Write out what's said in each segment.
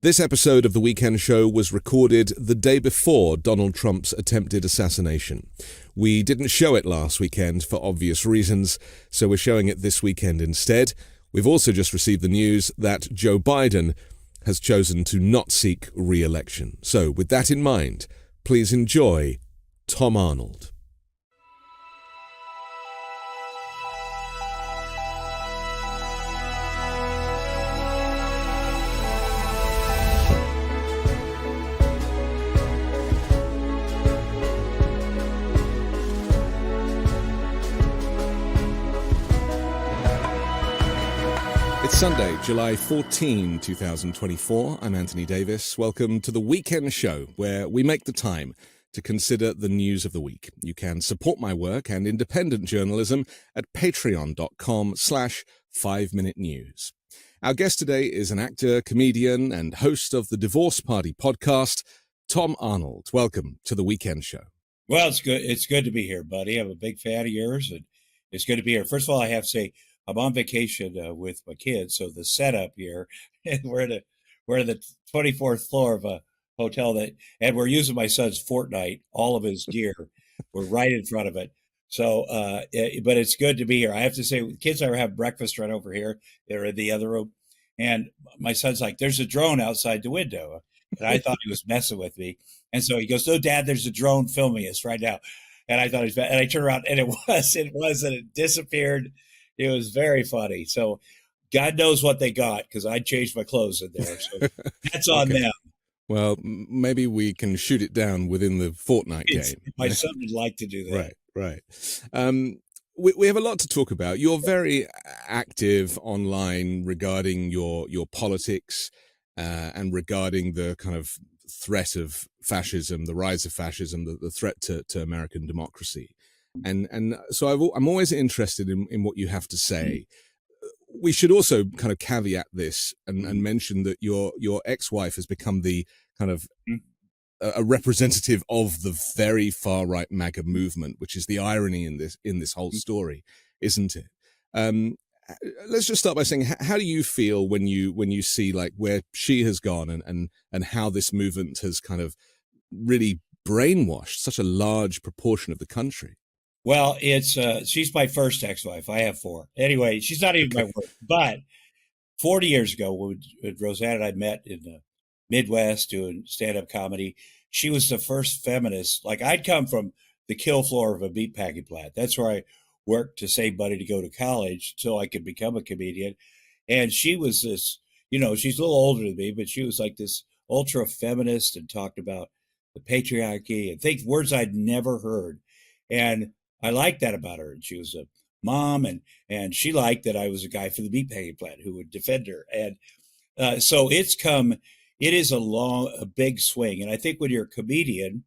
This episode of The Weekend Show was recorded the day before Donald Trump's attempted assassination. We didn't show it last weekend for obvious reasons, so we're showing it this weekend instead. We've also just received the news that Joe Biden has chosen to not seek re-election. So with that in mind, please enjoy Tom Arnold. It's Sunday, July 14, 2024. I'm Anthony Davis. Welcome to The Weekend Show, where we make the time to consider the news of the week. You can support my work and independent journalism at patreon.com/5minutenews. Our guest today is an actor, comedian, and host of the Divorce Party podcast, Tom Arnold. Welcome to The Weekend Show. Well, it's good. It's good to be here, buddy. I'm a big fan of yours, and it's good to be here. First of all, I have to say, I'm on vacation with my kids, so the setup here, we're at the 24th floor of a hotel and we're using my son's Fortnite, all of his gear. We're right in front of it. So, but it's good to be here. I have to say, the kids are having breakfast right over here. They're in the other room, and my son's like, "There's a drone outside the window," and I thought he was messing with me, and so he goes, "No, Dad, there's a drone filming us right now," and I thought he was, and I turned around, and it was, and it disappeared. It was very funny. So God knows what they got, because I changed my clothes in there. So that's on them. Well, maybe we can shoot it down within the Fortnite game. My son would like to do that. Right. We have a lot to talk about. You're very active online regarding your politics and regarding the kind of threat of fascism, the rise of fascism, the threat to American democracy. And so I'm always interested in what you have to say. We should also kind of caveat this and mention that your ex-wife has become the kind of a representative of the very far-right MAGA movement, which is the irony in this whole story, isn't it? Let's just start by saying, how do you feel when you see like where she has gone and how this movement has kind of really brainwashed such a large proportion of the country? Well, she's my first ex-wife. I have four. Anyway, she's not even my work. But 40 years ago, when Roseanne and I met in the Midwest doing stand-up comedy, she was the first feminist. Like, I'd come from the kill floor of a meatpacking plant. That's where I worked to save money to go to college so I could become a comedian. And she was this, she's a little older than me, but she was like this ultra feminist and talked about the patriarchy and words I'd never heard. And I liked that about her. And she was a mom, and she liked that I was a guy for the meatpacking plant who would defend her. And so it is a big swing. And I think when you're a comedian,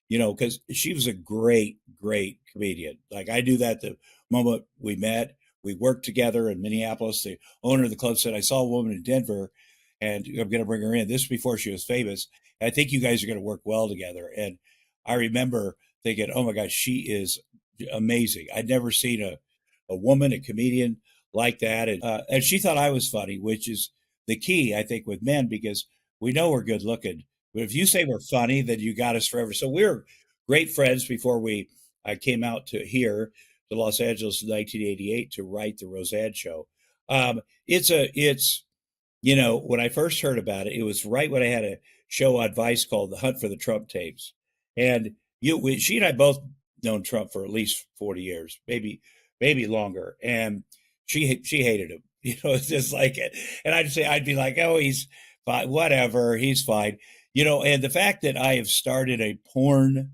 because she was a great, great comedian. Like, I knew that the moment we met. We worked together in Minneapolis. The owner of the club said, "I saw a woman in Denver, and I'm going to bring her in." This was before she was famous. And I think you guys are going to work well together. And I remember thinking, oh my gosh, she is amazing. I'd never seen a woman, a comedian like that. And she thought I was funny, which is the key, I think, with men, because we know we're good looking. But if you say we're funny, then you got us forever. So we were great friends before I came out to Los Angeles in 1988 to write the Roseanne show. When I first heard about it, it was right when I had a show on Vice called The Hunt for the Trump Tapes. And she and I both known Trump for at least 40 years, maybe longer. And she hated him, it's just like it. And I'd be like, oh, he's fine, whatever, he's fine. And the fact that I have started a porn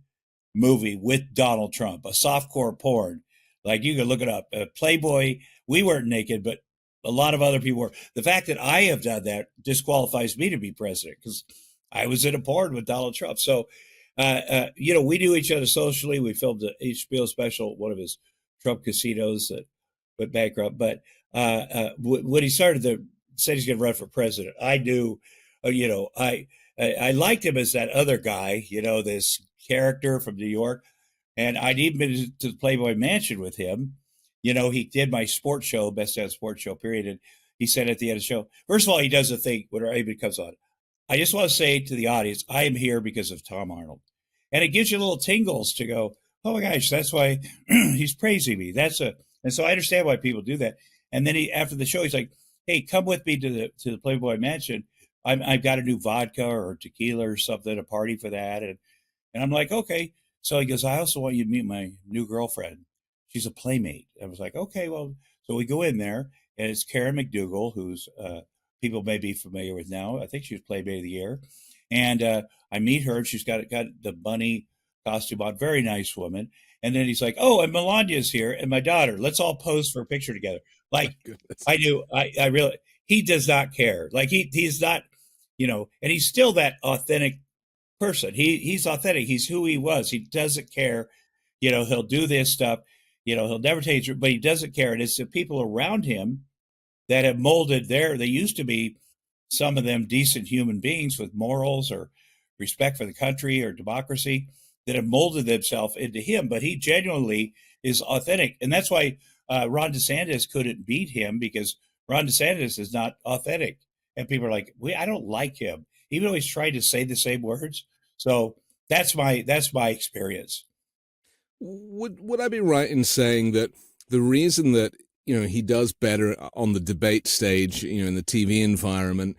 movie with Donald Trump, a softcore porn, like you can look it up, Playboy, we weren't naked, but a lot of other people were. The fact that I have done that disqualifies me to be president, because I was in a porn with Donald Trump. So, we knew each other socially. We filmed an HBO special at one of his Trump casinos that went bankrupt. But when he said he's going to run for president, I knew, I liked him as that other guy, this character from New York. And I'd even been to the Playboy Mansion with him. He did my sports show, Best Damn Sports Show, period. And he said at the end of the show, first of all, he does a thing when anybody comes on, I just want to say to the audience, I am here because of Tom Arnold. And it gives you little tingles to go, oh my gosh, that's why he's praising me. And so I understand why people do that. And then after the show, he's like, hey, come with me to the Playboy Mansion. I've got a new vodka or tequila or something, a party for that. And I'm like, okay. So he goes, I also want you to meet my new girlfriend. She's a playmate. I was like, okay, well, so we go in there, and it's Karen McDougal, who's people may be familiar with now. I think she was Playmate of the Year. And I meet her. She's got the bunny costume on. Very nice woman. And then he's like, oh, and Melania's here and my daughter. Let's all pose for a picture together. Like, I do. I really, he does not care. Like, he's not, and he's still that authentic person. He's authentic. He's who he was. He doesn't care. He'll do this stuff. He'll never tell you, but he doesn't care. And it's the people around him that have molded they used to be, some of them, decent human beings with morals or respect for the country or democracy, that have molded themselves into him. But he genuinely is authentic. And that's why Ron DeSantis couldn't beat him, because Ron DeSantis is not authentic. And people are like, I don't like him, even though he's trying to say the same words. So that's my experience. Would I be right in saying that the reason that he does better on the debate stage, in the TV environment,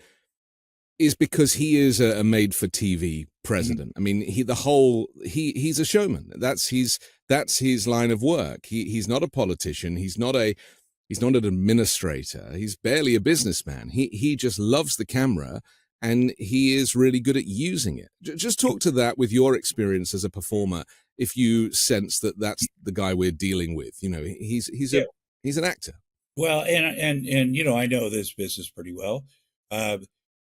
is because he is a made-for-TV president? I mean, he's a showman. That's his line of work. He's not a politician. He's not an administrator. He's barely a businessman. He just loves the camera, and he is really good at using it. Just talk to that with your experience as a performer. If you sense that that's the guy we're dealing with, he's an actor. Well, and I know this business pretty well.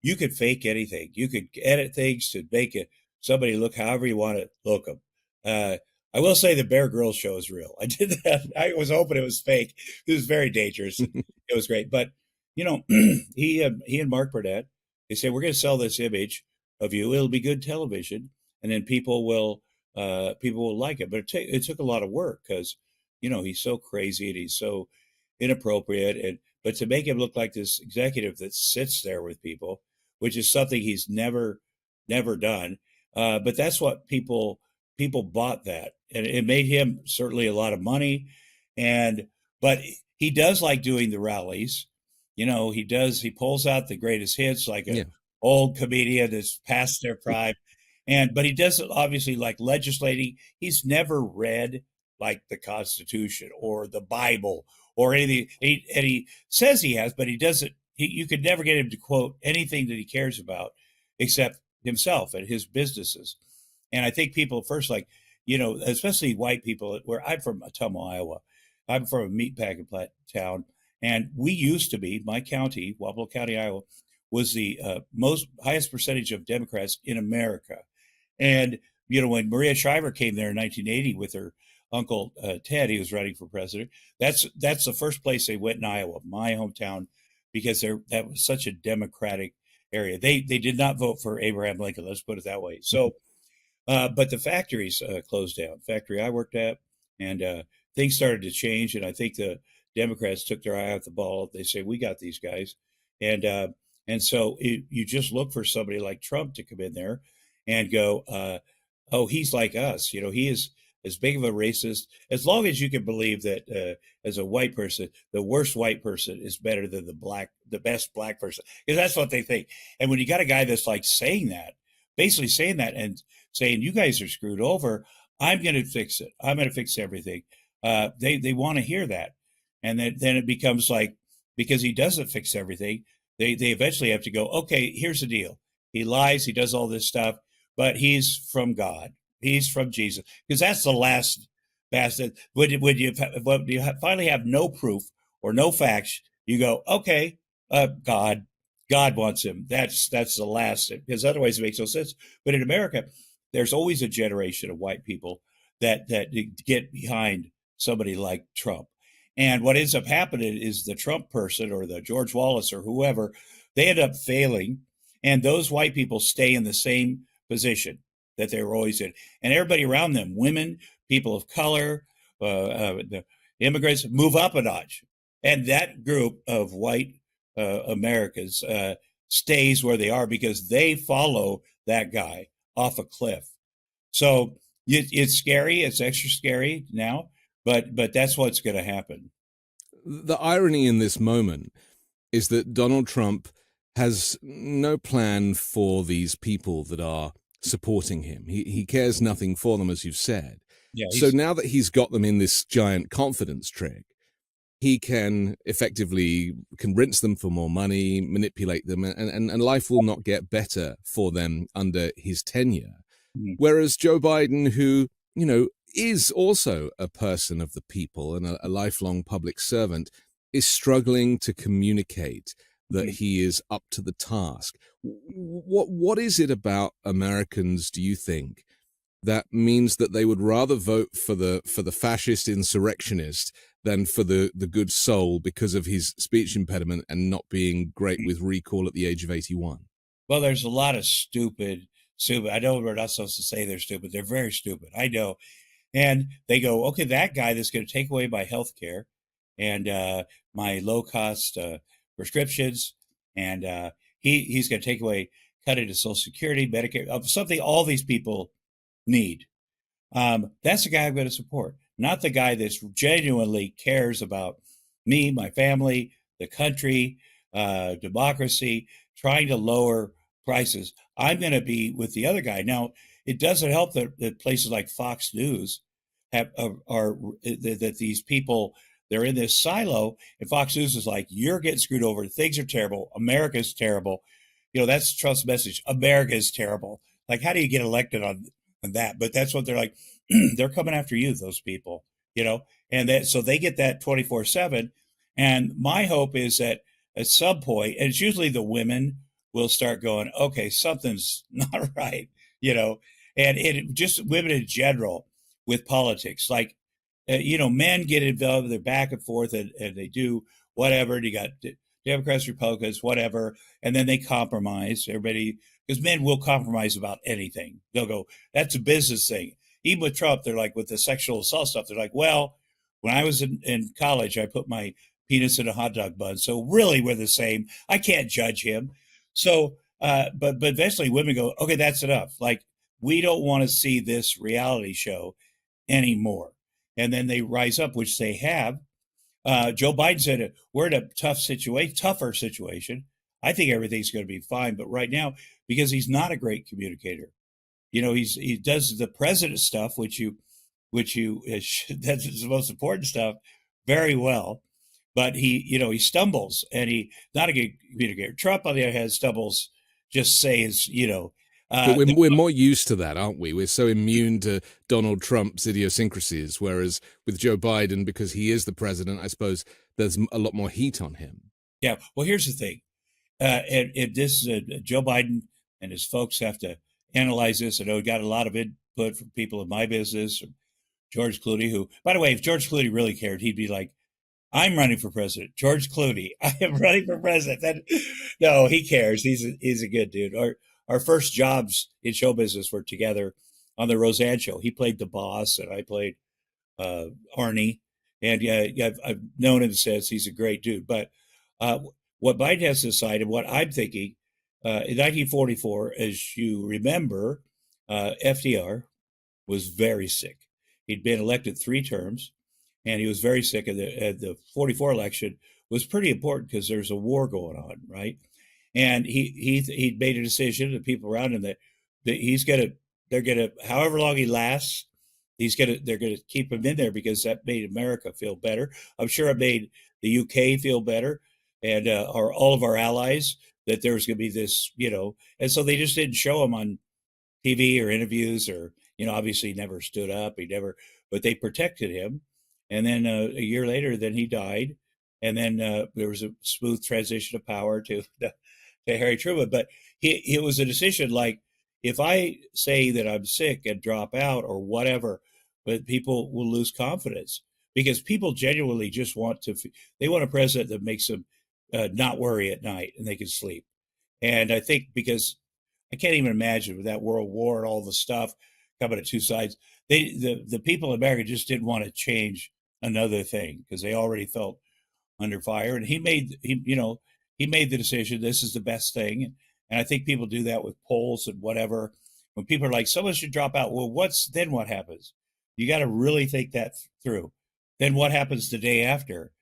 You could fake anything. You could edit things to make somebody look however you want to look them. I will say the Bear Grylls show is real. I did that. I was hoping it was fake. It was very dangerous. It was great. But, he and Mark Burnett, they say, we're going to sell this image of you. It'll be good television. And then people will like it. But it took a lot of work, because, he's so crazy and he's so inappropriate. But to make him look like this executive that sits there with people, which is something he's never done. But that's what people bought that. And it made him certainly a lot of money. But he does like doing the rallies. He pulls out the greatest hits, like an old comedian that's past their prime. But he doesn't obviously like legislating. He's never read like the Constitution or the Bible or anything. And he says he has, but he doesn't. You could never get him to quote anything that he cares about except himself and his businesses. And I think people first, like, especially white people, where I'm from Ottumwa, Iowa. I'm from a meatpacking town. And we used to be, my county, Wapello County, Iowa, was the highest percentage of Democrats in America. And, when Maria Shriver came there in 1980 with her uncle Ted, he was running for president. That's the first place they went in Iowa, my hometown, because that was such a Democratic area. They did not vote for Abraham Lincoln, let's put it that way. So, but the factories closed down. Factory I worked at, and things started to change. And I think the Democrats took their eye off the ball. They say, we got these guys. And so you just look for somebody like Trump to come in there and go, oh, he's like us. He is as big of a racist, as long as you can believe that as a white person, the worst white person is better than the best black person, because that's what they think. And when you got a guy that's like basically saying that and saying, you guys are screwed over, I'm going to fix it. I'm going to fix everything. They want to hear that. And then it becomes like, because he doesn't fix everything, they eventually have to go, okay, here's the deal. He lies, he does all this stuff, but he's from God. He's from Jesus. Because that's the last bastard. When you finally have no proof or no facts, you go, okay, God wants him. That's the last, because otherwise it makes no sense. But in America, there's always a generation of white people that get behind somebody like Trump. And what ends up happening is the Trump person or the George Wallace or whoever, they end up failing. And those white people stay in the same position that they were always in. And everybody around them, women, people of color, the immigrants, move up a notch. And that group of white Americans stays where they are because they follow that guy off a cliff. So it's scary. It's extra scary now, but that's what's going to happen. The irony in this moment is that Donald Trump has no plan for these people that are supporting him. He cares nothing for them, as you've said. Yeah. So now that he's got them in this giant confidence trick, he can effectively convince them for more money, manipulate them, and life will not get better for them under his tenure. Mhm. Whereas Joe Biden, who, is also a person of the people and a lifelong public servant, is struggling to communicate that he is up to the task. What is it about Americans, do you think, that means that they would rather vote for the fascist insurrectionist than for the good soul because of his speech impediment and not being great with recall at the age of 81? Well, there's a lot of stupid. I know we're not supposed to say they're stupid. They're very stupid. I know. And they go, okay, that guy that's going to take away my health care and my low-cost prescriptions, and he's going to take away, cut into Social Security, Medicare, something all these people need. That's the guy I'm going to support, not the guy that genuinely cares about me, my family, the country, democracy, trying to lower prices. I'm going to be with the other guy. Now, it doesn't help that places like Fox News that these people, they're in this silo, and Fox News is like, you're getting screwed over. Things are terrible. America's terrible. That's Trump's message. America is terrible. Like, how do you get elected on that? But that's what they're like. They're coming after you, those people, and so they get that 24/7. And my hope is that at some point, and it's usually the women will start going, okay, something's not right, and it just women in general with politics, like, men get involved, they're back and forth and they do whatever. And you got Democrats, Republicans, whatever. And then they compromise. Everybody, because men will compromise about anything. They'll go, that's a business thing. Even with Trump, they're like, with the sexual assault stuff, they're like, well, when I was in college, I put my penis in a hot dog bun. So really, we're the same. I can't judge him. So, but eventually women go, okay, that's enough. Like, we don't want to see this reality show anymore. And then they rise up, which they have. Joe Biden said, we're in a tougher situation. I think everything's going to be fine. But right now, because he's not a great communicator, he does the president stuff, which that's the most important stuff, very well. But he stumbles, and he's not a good communicator. Trump, on the other hand, stumbles, just says, but we're more used to that, aren't we? We're so immune to Donald Trump's idiosyncrasies, whereas with Joe Biden, because he is the president, I suppose there's a lot more heat on him. Yeah. Well, here's the thing. And this Joe Biden and his folks have to analyze this. I know we got a lot of input from people in my business, George Clooney, who, by the way, if George Clooney really cared, he'd be like, I'm running for president. George Clooney, I am running for president. No, he cares. He's a good dude. Our first jobs in show business were together on the Roseanne show. He played the boss, and I played Arnie. And I've known him since. He's a great dude. But what Biden has decided, what I'm thinking, in 1944, as you remember, FDR was very sick. He'd been elected 3 terms, and he was very sick. And the 44 election was pretty important because there's a war going on, right? And he made a decision, the people around him, that they're gonna, however long he lasts, they're gonna keep him in there because that made America feel better. I'm sure it made the UK feel better, and all of our allies, that there was gonna be this, and so they just didn't show him on TV or interviews, or obviously he never stood up, but they protected him. And then a year later, then he died, and then there was a smooth transition of power to Harry Truman. But it was a decision like, if I say that I'm sick and drop out or whatever, but people will lose confidence, because people genuinely just they want a president that makes them not worry at night and they can sleep. And I think, because I can't even imagine with that world war and all the stuff coming at two sides, the people in America just didn't want to change another thing because they already felt under fire. And he he made the decision. This is the best thing. And I think people do that with polls and whatever. When people are like, someone should drop out. Well, then what happens? You got to really think that through. Then what happens the day after?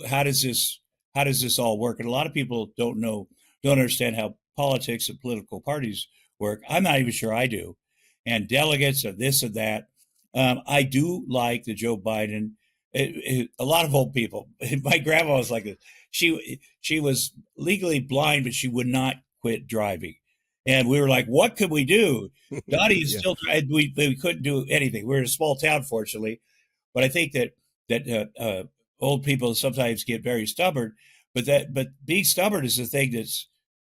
How does this all work? And a lot of people don't understand how politics and political parties work. I'm not even sure I do. And delegates and this and that. I do like the Joe Biden. A lot of old people. My grandma was like this. She was legally blind, but she would not quit driving. And we were like, what could we do? Dottie is still trying. We couldn't do anything. We're in a small town, fortunately. But I think that old people sometimes get very stubborn. But being stubborn is the thing that's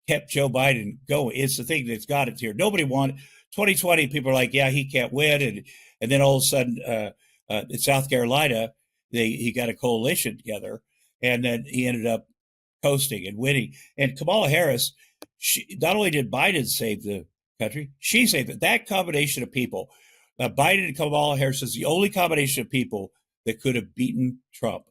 kept Joe Biden going. It's the thing that's got it here. Nobody wanted 2020. People are like, yeah, he can't win. And then all of a sudden, in South Carolina, he got a coalition together, and then he ended up coasting and winning. And Kamala Harris, not only did Biden save the country, she saved it. That combination of people, Biden and Kamala Harris, is the only combination of people that could have beaten Trump.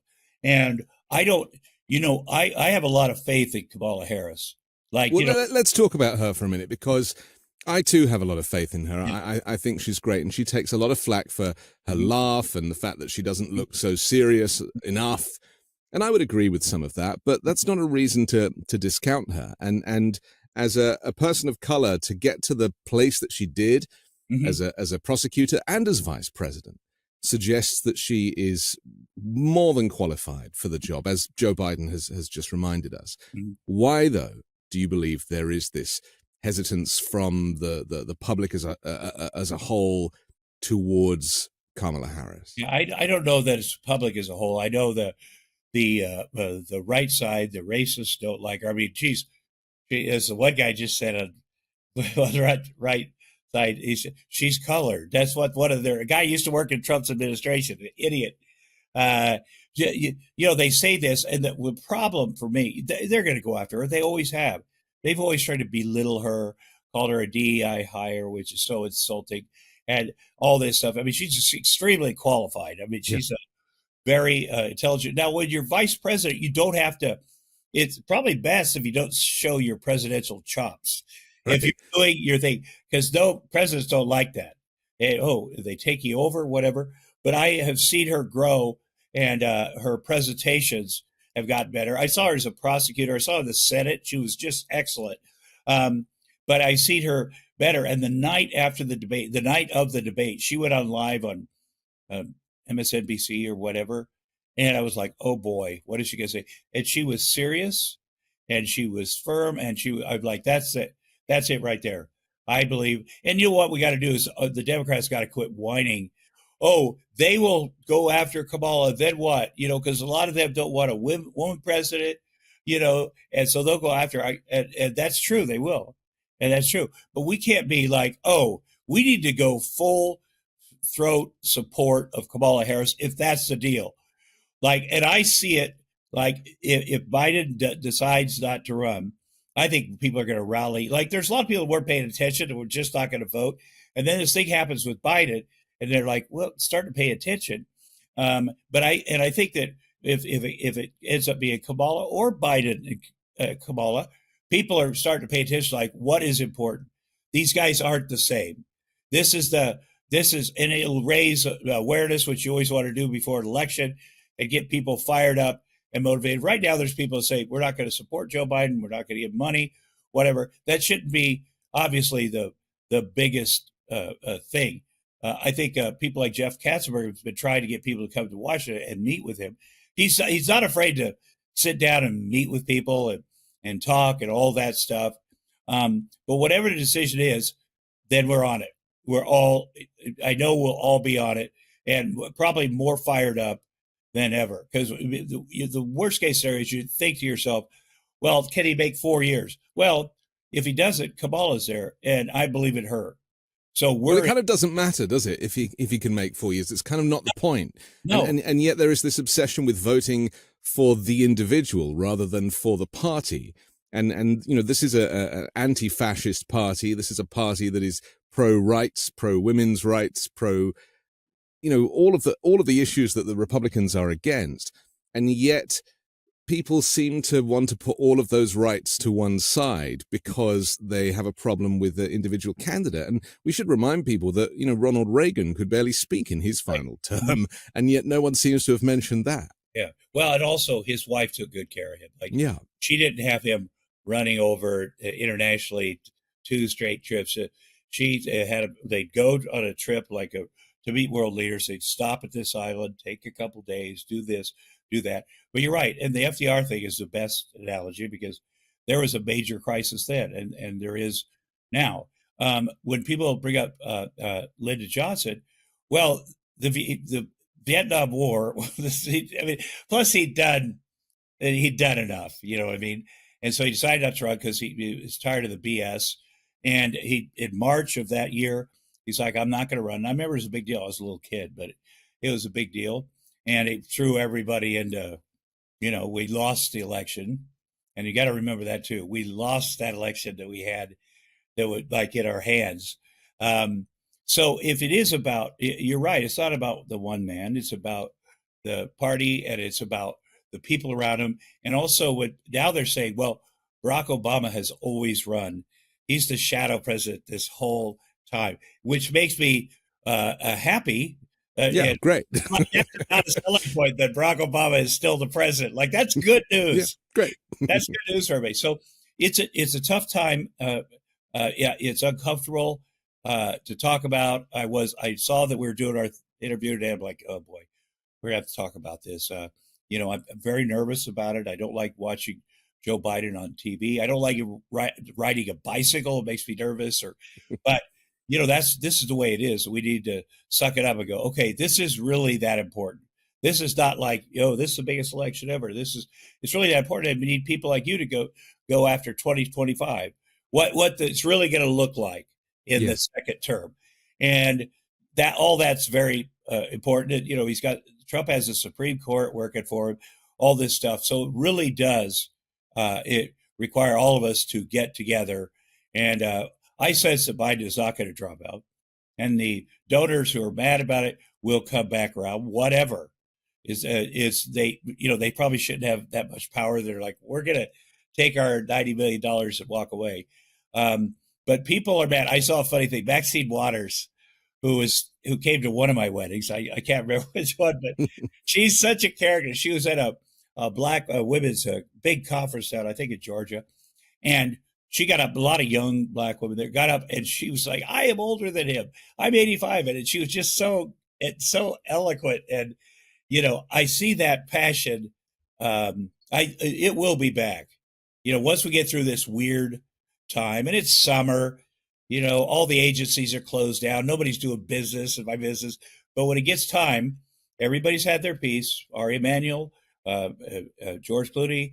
And I have a lot of faith in Kamala Harris. Let's talk about her for a minute, because I too have a lot of faith in her. Yeah. I think she's great, and she takes a lot of flack for her laugh and the fact that she doesn't look so serious enough. And I would agree with some of that, but that's not a reason to discount her. And as a person of color, to get to the place that she did as a prosecutor and as vice president suggests that she is more than qualified for the job, as Joe Biden has just reminded us. Why, though, do you believe there is this hesitance from the public as a whole towards Kamala Harris? Yeah, I don't know that it's public as a whole. I know that the right side, the racists, don't like her. I mean, she, as the one guy just said on the right side, he said she's colored. That's what a guy used to work in Trump's administration, an idiot. They say this, and the problem for me, they're going to go after her. They always have. They've always tried to belittle her, called her a DEI hire, which is so insulting, and all this stuff. I mean, she's just extremely qualified. I mean, she's very intelligent. Now, when you're vice president, you don't have to. It's probably best if you don't show your presidential chops. Right. If you're doing your thing, because presidents don't like that. They take you over, whatever. But I have seen her grow, and her presentations have gotten better. I saw her as a prosecutor. I saw her in the Senate. She was just excellent. But I seen her better. And the night of the debate, she went on live on MSNBC or whatever. And I was like, oh boy, what is she going to say? And she was serious, and she was firm, and I'm like, that's it. That's it right there. I believe. And you know what we got to do is the Democrats got to quit whining. Oh, they will go after Kamala. Then what? Because a lot of them don't want a woman president, and so they'll go after her. And that's true. They will. And that's true. But we can't be like, oh, we need to go full throat support of Kamala Harris if that's the deal. And I see it like if Biden decides not to run, I think people are going to rally. There's a lot of people who weren't paying attention and were just not going to vote. And then this thing happens with Biden, and they're like, well, start to pay attention. But I think that if it ends up being Kamala or Biden, Kamala, people are starting to pay attention. Like, what is important? These guys aren't the same. This is, and it'll raise awareness, which you always want to do before an election, and get people fired up and motivated. Right now, there's people who say, we're not going to support Joe Biden. We're not going to give money, whatever. That shouldn't be, obviously, the biggest thing. I think people like Jeff Katzenberg have been trying to get people to come to Washington and meet with him. He's not afraid to sit down and meet with people and talk and all that stuff. But whatever the decision is, then we're on it. I know we'll all be on it, and probably more fired up than ever. Because the worst case scenario is you think to yourself, well, can he make 4 years? Well, if he doesn't, Kamala's there, and I believe in her. So it kind of doesn't matter, does it? If he can make 4 years, it's kind of not the point. No. And yet there is this obsession with voting for the individual rather than for the party. And this is an anti-fascist party. This is a party that is pro-rights, pro-women's rights, all of the issues that the Republicans are against. And yet people seem to want to put all of those rights to one side because they have a problem with the individual candidate. And we should remind people that, Ronald Reagan could barely speak in his final term, and yet no one seems to have mentioned that. Yeah. Well, and also his wife took good care of him. Yeah. She didn't have him running over internationally 2 straight trips. They'd go on a trip to meet world leaders. They'd stop at this island, take a couple days, do this, do that. But you're right. And the FDR thing is the best analogy because there was a major crisis then, and there is now. When people bring up Lyndon Johnson, well, the Vietnam War, plus he'd done enough, you know what I mean? And so he decided not to run because he was tired of the BS. And in March of that year, he's like, I'm not going to run. And I remember it was a big deal. I was a little kid, but it was a big deal. And it threw everybody into, we lost the election. And you got to remember that too. We lost that election that we had that would in our hands. So if it is about, you're right, it's not about the one man. It's about the party, and it's about the people around him. And also now they're saying, well, Barack Obama has always run. He's the shadow president this whole time, which makes me happy. Great. That's not a selling point that Barack Obama is still the president. That's good news. Yeah, great. That's good news for everybody. So it's a tough time. It's uncomfortable to talk about. I saw that we were doing our interview today. I'm like, oh boy, we're gonna have to talk about this. I'm very nervous about it. I don't like watching Joe Biden on TV. I don't like riding a bicycle. It makes me nervous. But this is the way it is. We need to suck it up and go, okay, this is really that important. This is not this is the biggest election ever. It's really that important. And we need people like you to go after 2025. What it's really going to look like in the second term. And that's very important. Trump has the Supreme Court working for him, all this stuff. So it really does it require all of us to get together. And I sense that Biden is not going to drop out. And the donors who are mad about it will come back around, whatever. They probably shouldn't have that much power. They're like, we're going to take our $90 million and walk away. But people are mad. I saw a funny thing. Maxine Waters, who came to one of my weddings. I can't remember which one, but she's such a character. She was at a black women's big conference down, I think, in Georgia. And she got up, a lot of young black women there got up, and she was like, I am older than him. I'm 85. And she was just so eloquent. And, I see that passion. It will be back. Once we get through this weird time, and it's summer, all the agencies are closed down. Nobody's doing business in my business. But when it gets time, everybody's had their piece. Ari Emanuel, George Clooney,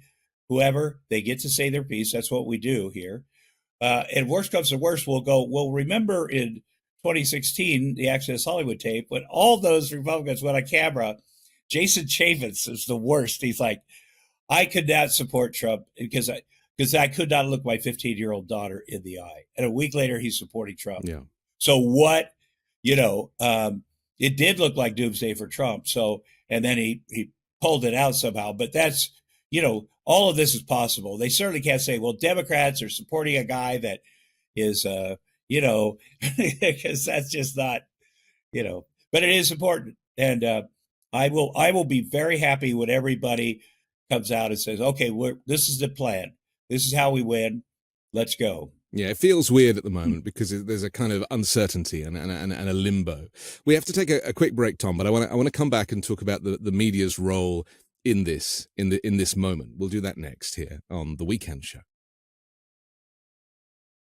whoever, they get to say their piece. That's what we do here. And worst comes to worst, we'll remember in 2016, the Access Hollywood tape, when all those Republicans went on camera. Jason Chaffetz is the worst. He's like, I could not support Trump because I could not look my 15-year-old daughter in the eye. And a week later, he's supporting Trump. Yeah. So what, it did look like doomsday for Trump. So, and then he pulled it out somehow. But that's, all of this is possible. They certainly can't say, well, Democrats are supporting a guy that is, because that's just not, but it is important. And I will be very happy when everybody comes out and says, okay, this is the plan. This is how we win. Let's go. Yeah, it feels weird at the moment because there's a kind of uncertainty and a limbo. We have to take a quick break, Tom, but I want to come back and talk about the media's role in this moment. We'll do that next here on The Weekend Show.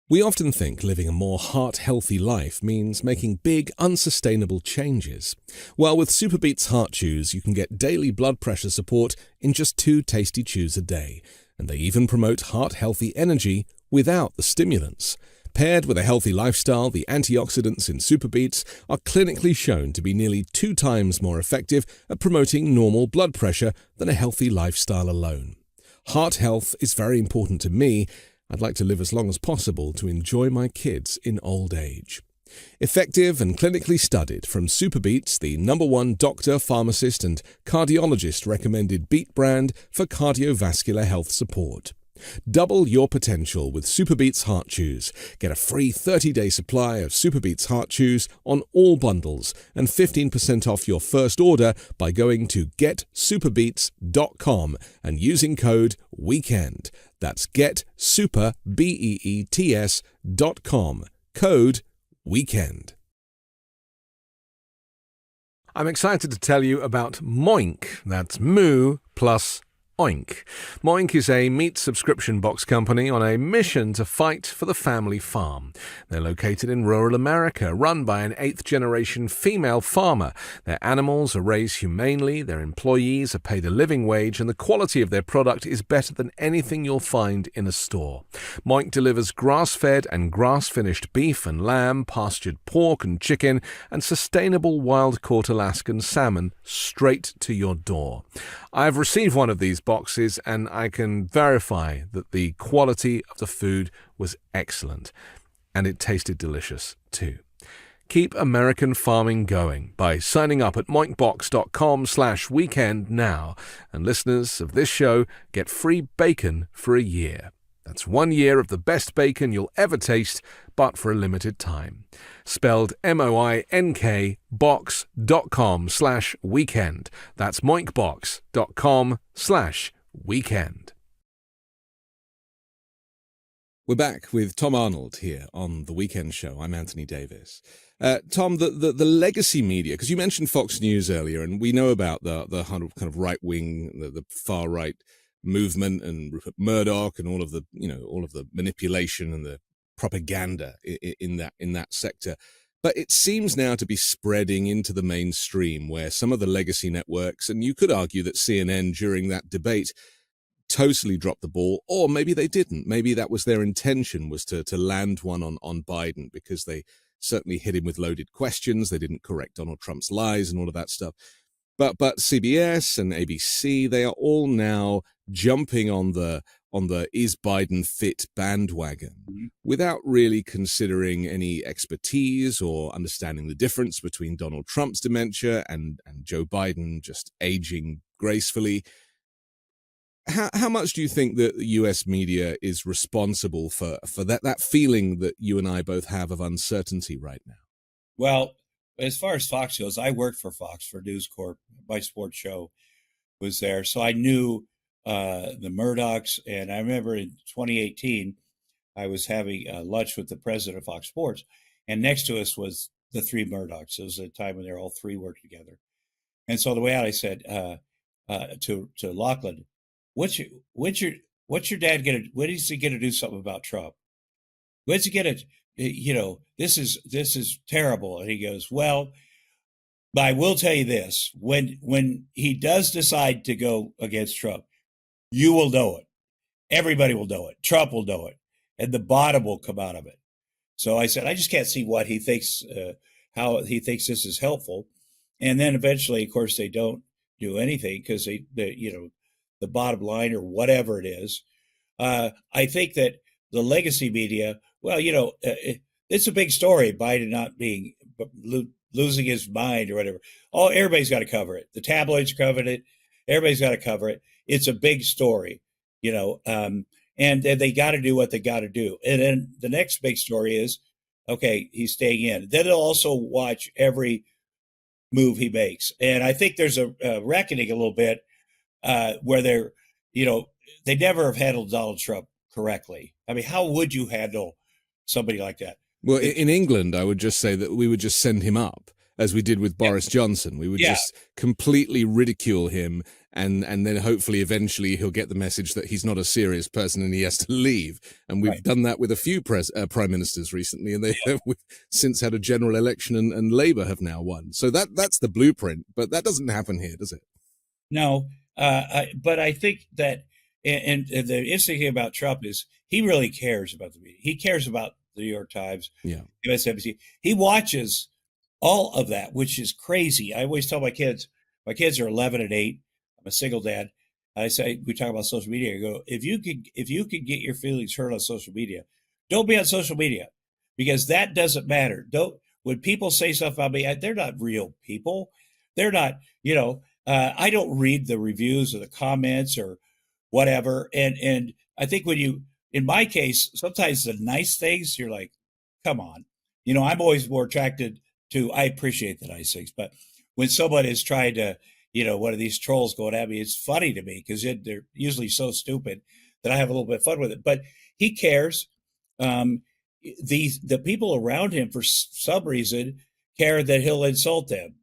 We often think living a more heart-healthy life means making big, unsustainable changes. Well, with Superbeats Heart Chews, you can get daily blood pressure support in just 2 tasty chews a day. And they even promote heart-healthy energy without the stimulants. Paired with a healthy lifestyle, the antioxidants in Superbeats are clinically shown to be nearly 2 times more effective at promoting normal blood pressure than a healthy lifestyle alone. Heart health is very important to me. I'd like to live as long as possible to enjoy my kids in old age. Effective and clinically studied from Superbeats, the #1 doctor, pharmacist and cardiologist recommended beet brand for cardiovascular health support. Double your potential with Superbeats Heart Chews. Get a free 30-day supply of Superbeats Heart Chews on all bundles and 15% off your first order by going to getsuperbeats.com and using code WEEKEND. That's getsuperbeets.com. Code WEEKEND. I'm excited to tell you about Moink. That's Moo plus Oink. Moink is a meat subscription box company on a mission to fight for the family farm. They're located in rural America, run by an 8th-generation female farmer. Their animals are raised humanely, their employees are paid a living wage, and the quality of their product is better than anything you'll find in a store. Moink delivers grass-fed and grass-finished beef and lamb, pastured pork and chicken, and sustainable wild-caught Alaskan salmon straight to your door. I've received one of these boxes and I can verify that the quality of the food was excellent and it tasted delicious too. Keep American farming going by signing up at moinkbox.com/weekend now, and listeners of this show get free bacon for a year. That's 1 year of the best bacon you'll ever taste, but for a limited time. Spelled MOINK box.com/weekend. That's moinkbox.com/weekend. We're back with Tom Arnold here on The Weekend Show. I'm Anthony Davis. Tom, the legacy media, because you mentioned Fox News earlier, and we know about the kind of right-wing, the far-right movement and Rupert Murdoch and all of the manipulation and the propaganda in that sector. But it seems now to be spreading into the mainstream, where some of the legacy networks, and you could argue that CNN during that debate totally dropped the ball, or maybe they didn't. Maybe that was their intention, was to land one on Biden, because they certainly hit him with loaded questions. They didn't correct Donald Trump's lies and all of that stuff. But CBS and ABC, they are all now jumping on the is Biden fit bandwagon without really considering any expertise or understanding the difference between Donald Trump's dementia and Joe Biden just aging gracefully. How much do you think that the US media is responsible for that feeling that you and I both have of uncertainty right now? Well, as far as Fox goes, I worked for Fox, for News Corp. My sports show was there. So I knew the Murdochs. And I remember in 2018, I was having lunch with the president of Fox Sports. And next to us was the three Murdochs. It was a time when they all three worked together. And so the way out, I said to Lachlan, what's your dad gonna? When is he gonna do something about Trump? When's he gonna? This is terrible. And he goes, well, but I will tell you this: when he does decide to go against Trump, you will know it. Everybody will know it. Trump will know it, and the bottom will come out of it. So I said, I just can't see what he thinks, how he thinks this is helpful. And then eventually, of course, they don't do anything because they the bottom line or whatever it is. I think that the legacy media, well, it's a big story, Biden not being losing his mind or whatever. Oh, everybody's got to cover it. The tabloids covered it. Everybody's got to cover it. It's a big story, and they got to do what they got to do. And then the next big story is, okay, he's staying in. Then they'll also watch every move he makes. And I think there's a reckoning a little bit where they never have handled Donald Trump correctly. I mean, how would you handle somebody like that? Well, in England, I would just say that we would just send him up, as we did with Boris Johnson. We would just completely ridicule him, and then hopefully eventually he'll get the message that he's not a serious person and he has to leave. And we've done that with a few prime ministers recently, and we've since had a general election, and Labour have now won. So that's the blueprint, but that doesn't happen here, does it? No, but I think that, and the interesting thing about Trump is he really cares about the media. He cares about the New York Times, MSNBC. He watches all of that, which is crazy. I always tell my kids are 11 and 8. I'm a single dad. I say, we talk about social media. I go, if you could get your feelings hurt on social media, don't be on social media. because that doesn't matter. Don't when people say stuff about me, they're not real people. They're not, I don't read the reviews or the comments or whatever. And I think in my case, sometimes the nice things, you're like, come on. I'm always more attracted to, I appreciate the nice things, but when someone is trying to, one of these trolls going at me, it's funny to me because they're usually so stupid that I have a little bit of fun with it. But he cares. The people around him, for some reason, care that he'll insult them,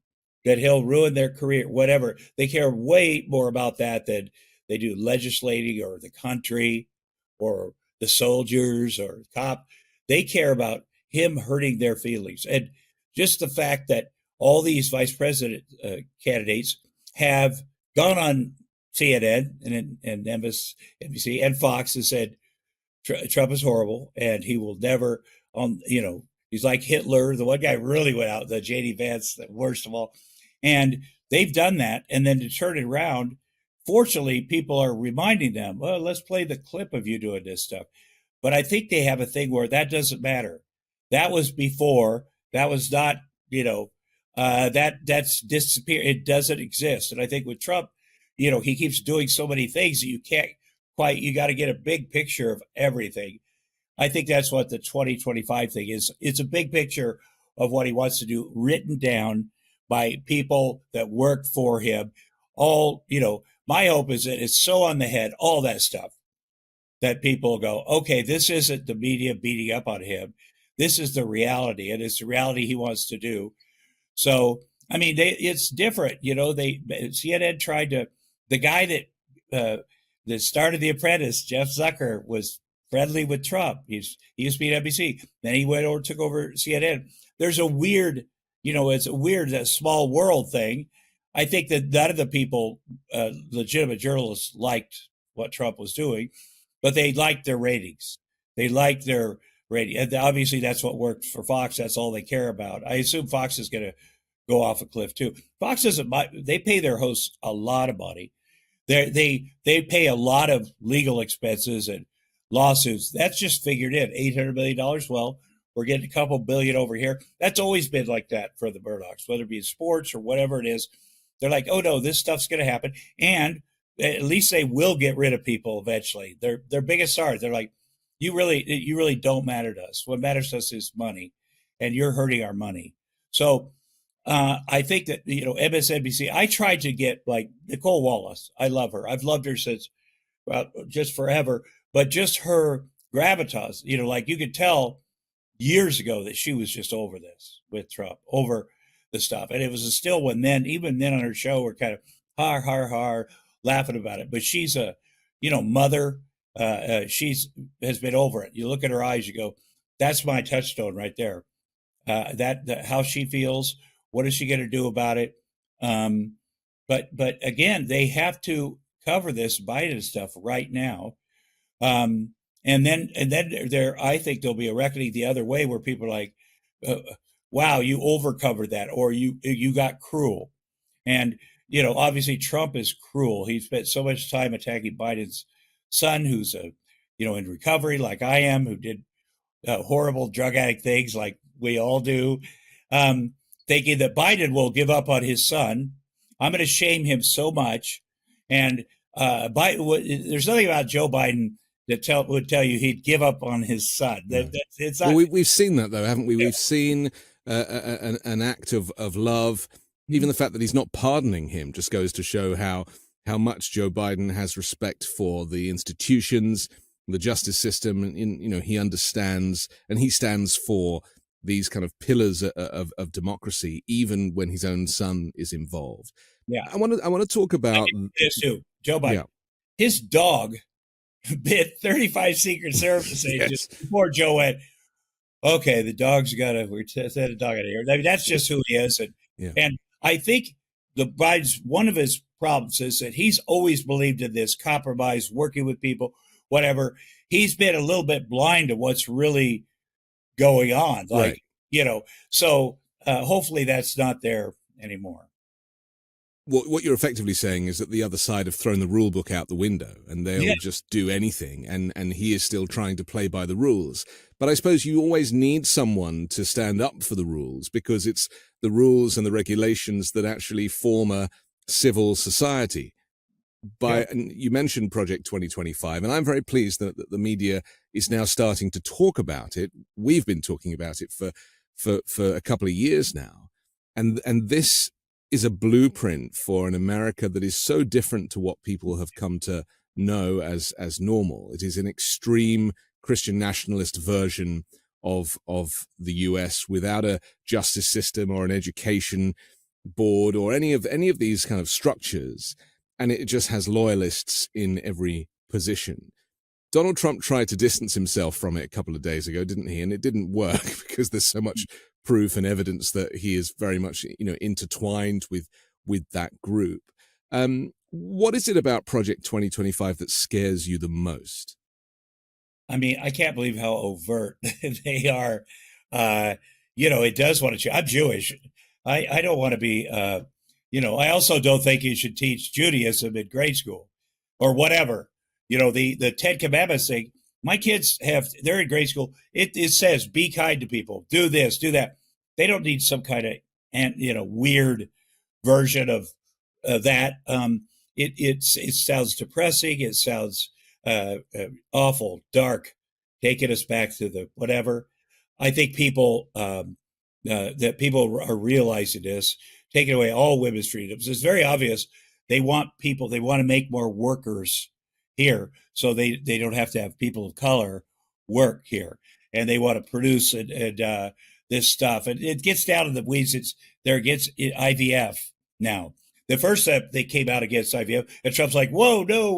that he'll ruin their career, whatever. They care way more about that than they do legislating or the country or the soldiers or the cop. They care about him hurting their feelings. And just the fact that all these vice president candidates have gone on CNN and NBC and Fox and said, Trump is horrible and he will never, he's like Hitler. The one guy really went out, the J.D. Vance, the worst of all. And they've done that. And then to turn it around, fortunately, people are reminding them, well, let's play the clip of you doing this stuff. But I think they have a thing where that doesn't matter. That was before. That was not, that's disappeared. It doesn't exist. And I think with Trump, he keeps doing so many things that you can't you got to get a big picture of everything. I think that's what the 2025 thing is. It's a big picture of what he wants to do, written down by people that work for him. All, my hope is that it's so on the head, all that stuff, that people go, okay, this isn't the media beating up on him. This is the reality, and it's the reality he wants to do. So, I mean, it's different. CNN tried to, the guy that started The Apprentice, Jeff Zucker, was friendly with Trump. He used to be at NBC. Then he went over, took over CNN. There's a weird, it's a weird small world thing. I think that none of the people, legitimate journalists, liked what Trump was doing, but they liked their ratings. They liked their rating. And obviously that's what worked for Fox. That's all they care about. I assume Fox is going to go off a cliff too. Fox doesn't, they pay their hosts a lot of money. They pay a lot of legal expenses and lawsuits. That's just figured in. $800 million. Well, we're getting a couple billion over here. That's always been like that for the Murdochs, whether it be in sports or whatever it is. They're like, oh no, this stuff's going to happen. And at least they will get rid of people eventually. Their biggest stars. They're like, you really don't matter to us. What matters to us is money, and you're hurting our money. So I think that, MSNBC, I tried to get like Nicole Wallace. I love her. I've loved her since just forever, but just her gravitas, like you could tell years ago that she was just over this with Trump, over the stuff. And it was still even then on her show, we're kind of har, laughing about it. But she's a, mother. Has been over it. You look at her eyes, you go, that's my touchstone right there. That how she feels. What is she going to do about it? But again, they have to cover this Biden stuff right now. And then I think there'll be a reckoning the other way where people are like, wow, you overcovered that, or you got cruel. And, obviously Trump is cruel. He spent so much time attacking Biden's son, who's in recovery like I am, who did horrible drug addict things like we all do. Thinking that Biden will give up on his son. I'm going to shame him so much. And there's nothing about Joe Biden that would tell you he'd give up on his son. It's not, well, we've seen that, though, haven't we? Yeah. We've seen an act of love. Even the fact that he's not pardoning him just goes to show how much Joe Biden has respect for the institutions, the justice system. And, he understands, and he stands for these kind of pillars of democracy, even when his own son is involved. Yeah, I want to talk about this too. Joe Biden, his dog bit 35 Secret Service agents before Joe went, okay, the dog's got to, we set a dog out of here. I mean, that's just who he is. And I think Biden's, one of his problems is that he's always believed in this compromise, working with people, whatever. He's been a little bit blind to what's really going on. Like, right. So hopefully that's not there anymore. what you're effectively saying is that the other side have thrown the rule book out the window and they'll Yeah. just do anything, and he is still trying to play by the rules. But I suppose you always need someone to stand up for the rules, because it's the rules and the regulations that actually form a civil society. And you mentioned Project 2025, and I'm very pleased that the media is now starting to talk about it. We've been talking about it for a couple of years now, and this is a blueprint for an America that is so different to what people have come to know as normal. It is an extreme Christian nationalist version of the US, without a justice system or an education board or any of these kind of structures, and it just has loyalists in every position. Donald Trump tried to distance himself from it a couple of days ago, didn't he? And it didn't work because there's so much proof and evidence that he is very much, intertwined with that group. What is it about Project 2025 that scares you the most? I mean, I can't believe how overt they are. It does want to change. I'm Jewish. I don't want to be, I also don't think you should teach Judaism in grade school or whatever. The 10 Commandments thing, my kids they're in grade school. It says, be kind to people, do this, do that. They don't need some kind of, weird version of that. It sounds depressing. It sounds awful, dark, taking us back to the whatever. I think that people are realizing this, taking away all women's freedoms. It's very obvious. They want to make more workers here, so they don't have to have people of color work here, and they want to produce and this stuff. And it gets down to the weeds. They're against IVF now. The first step, they came out against IVF, and Trump's like, whoa, no,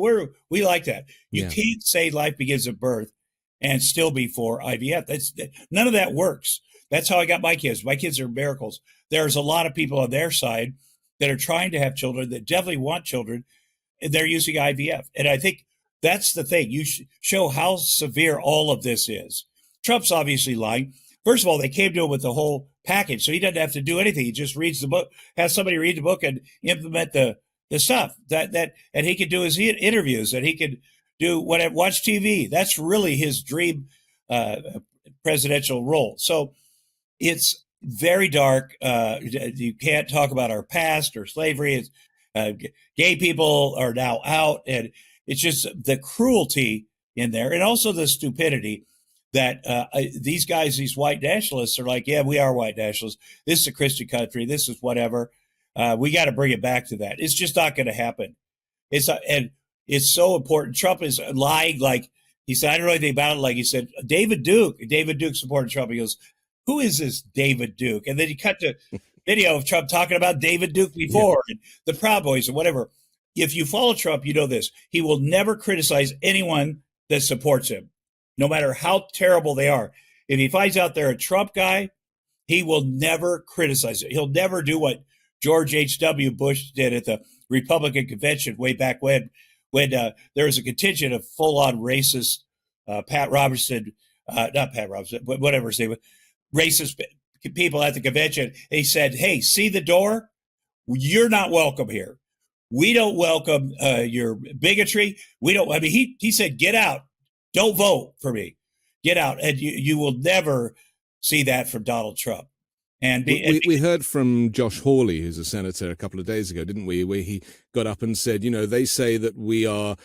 we like that. You can't say life begins at birth and still be for IVF. None of that works. That's how I got my kids. My kids are miracles. There's a lot of people on their side that are trying to have children, that definitely want children, and they're using IVF. And I think that's the thing. You show how severe all of this is. Trump's obviously lying. First of all, they came to him with the whole package, so he doesn't have to do anything. He just reads the book, has somebody read the book and implement the stuff that, and he could do his interviews, and he could do whatever, watch TV. That's really his dream presidential role. So it's very dark. You can't talk about our past or slavery. Gay people are now out, and it's just the cruelty in there, and also the stupidity that these guys, these white nationalists, are like, yeah, we are white nationalists. This is a Christian country. This is whatever. We got to bring it back to that. It's just not going to happen. And it's so important. Trump is lying. Like he said, I don't know anything about it. Like he said, David Duke supported Trump. He goes, who is this David Duke? And then he cut to video of Trump talking about David Duke before, and the Proud Boys and whatever. If you follow Trump, you know this. He will never criticize anyone that supports him, no matter how terrible they are. If he finds out they're a Trump guy, he will never criticize it. He'll never do what George H.W. Bush did at the Republican convention way back when there was a contingent of full-on racist not Pat Robertson, but whatever his name was, racist people at the convention. And he said, hey, see the door? You're not welcome here. We don't welcome your bigotry. He said, get out. Don't vote for me. Get out. And you will never see that from Donald Trump. And we heard from Josh Hawley, who's a senator, a couple of days ago, didn't we? Where he got up and said, they say that we are,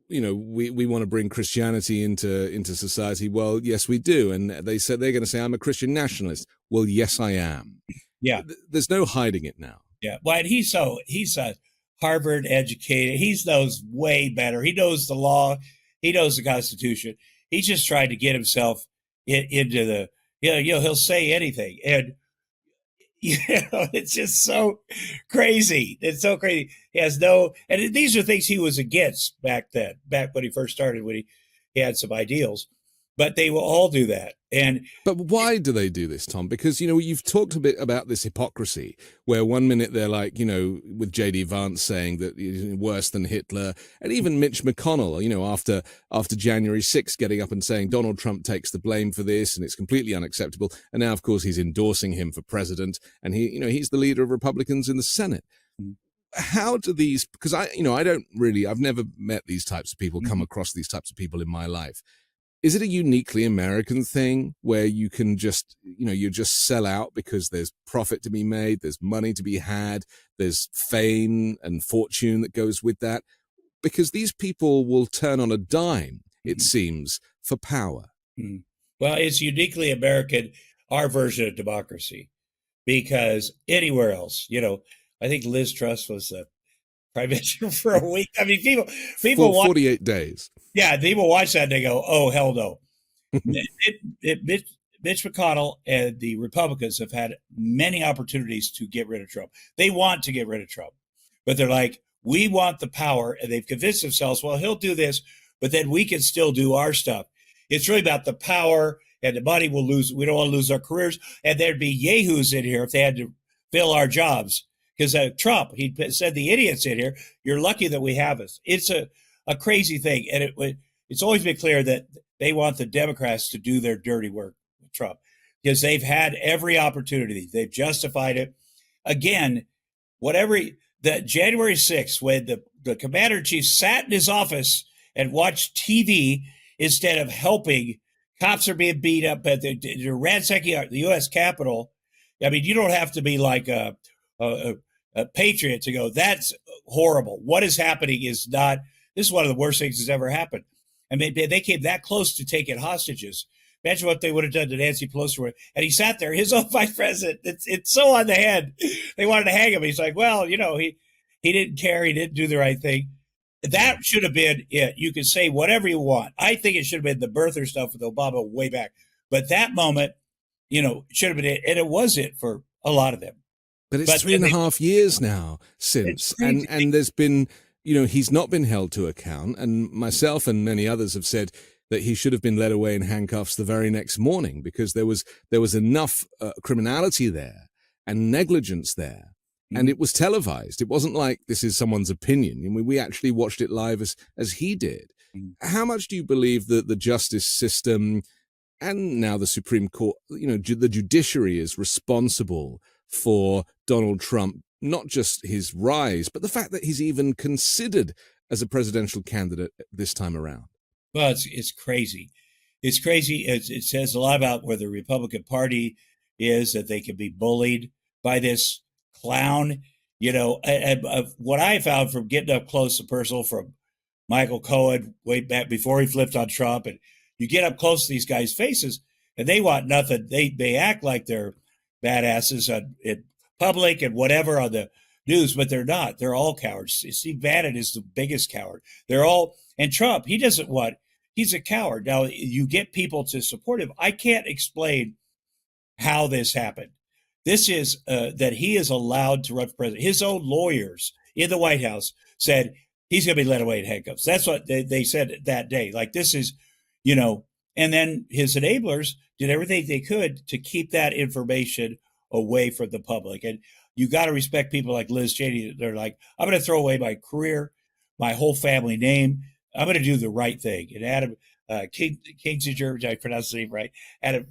we want to bring Christianity into society. Well, yes, we do. And they said they're going to say, I'm a Christian nationalist. Well, yes, I am. Yeah. There's no hiding it now. Yeah. Well, he's a Harvard educated. He knows way better. He knows the law. He knows the Constitution. He's just trying to get himself into the, he'll say anything. And, it's just so crazy. It's so crazy. He has and these are things he was against back when he first started, when he had some ideals. But they will all do that. But why do they do this, Tom? Because, you've talked a bit about this hypocrisy where one minute they're like, with J.D. Vance saying that worse than Hitler, and even Mitch McConnell, after January 6th getting up and saying Donald Trump takes the blame for this and it's completely unacceptable. And now, of course, he's endorsing him for president, and he's the leader of Republicans in the Senate. how do these, because I've never met these types of people, come across these types of people in my life. Is it a uniquely American thing where you can just, you just sell out because there's profit to be made, there's money to be had, there's fame and fortune that goes with that? Because these people will turn on a dime, it seems, for power. Well, it's uniquely American, our version of democracy, because anywhere else, I think Liz Truss was prime minister for a week. I mean, people for 48 days. Yeah, people watch that and they go, "Oh, hell no." Mitch McConnell and the Republicans have had many opportunities to get rid of Trump. They want to get rid of Trump, but they're like, we want the power, and they've convinced themselves, well, he'll do this, but then we can still do our stuff. It's really about the power and the money we'll lose. We don't want to lose our careers, and there'd be yahoos in here if they had to fill our jobs. Because Trump, he said, the idiots in here, you're lucky that we have us. It's a crazy thing. And it's always been clear that they want the Democrats to do their dirty work with Trump because they've had every opportunity. They've justified it. Again, that January 6th, when the commander-in-chief sat in his office and watched TV instead of helping, cops are being beat up, but they're ransacking the U.S. Capitol. I mean, you don't have to be like a patriot to go, that's horrible. What is happening is not, this is one of the worst things that's ever happened. I mean, they came that close to taking hostages. Imagine what they would have done to Nancy Pelosi. And he sat there, his own vice president. It's so on the head. They wanted to hang him. He's like, well, he didn't care. He didn't do the right thing. That should have been it. You can say whatever you want. I think it should have been the birther stuff with Obama way back. But that moment, should have been it. And it was it for a lot of them. But it's 3.5 years now since. And there's been, he's not been held to account. And myself and many others have said that he should have been led away in handcuffs the very next morning because there was enough criminality there and negligence there. And it was televised. It wasn't like this is someone's opinion. I mean, we actually watched it live as he did. How much do you believe that the justice system and now the Supreme Court, the judiciary is responsible for Donald Trump, not just his rise, but the fact that he's even considered as a presidential candidate this time around? Well, it's crazy. It's crazy. It says a lot about where the Republican Party is, that they can be bullied by this clown. And what I found from getting up close and personal from Michael Cohen way back before he flipped on Trump, and you get up close to these guys' faces, and they want nothing. They act like they're badasses in public and whatever on the news, but they're not. They're all cowards. Steve Bannon is the biggest coward. And Trump, he's a coward. Now, you get people to support him. I can't explain how this happened. This is that he is allowed to run for president. His own lawyers in the White House said he's going to be led away in handcuffs. That's what they said that day. Like, this is, and then his enablers did everything they could to keep that information away from the public. And you got to respect people like Liz Cheney. They're like, I'm going to throw away my career, my whole family name. I'm going to do the right thing. And Adam Kinzinger, did I pronounce his name right? I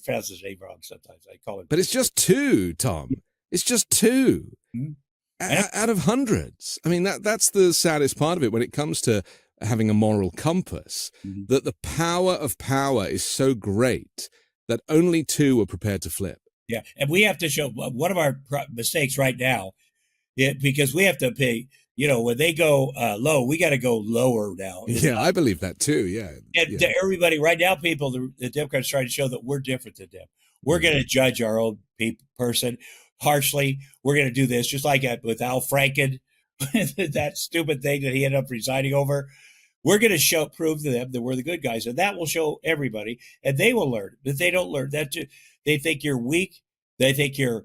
pronounce his name wrong sometimes. I call him. But it's just two, Tom. It's just two out of hundreds. I mean, that's the saddest part of it when it comes to having a moral compass, that the power of power is so great that only two are prepared to flip. Yeah, and we have to show one of our mistakes right now, because we have to pay. When they go low, we got to go lower now. Yeah, I believe that too. Yeah, and to everybody right now, people, the Democrats trying to show that we're different than them. We're going to judge our own person harshly. We're going to do this just like with Al Franken, that stupid thing that he ended up resigning over. We're going to prove to them that we're the good guys, and that will show everybody, and they will learn. But they don't learn that. They think you're weak. They think they're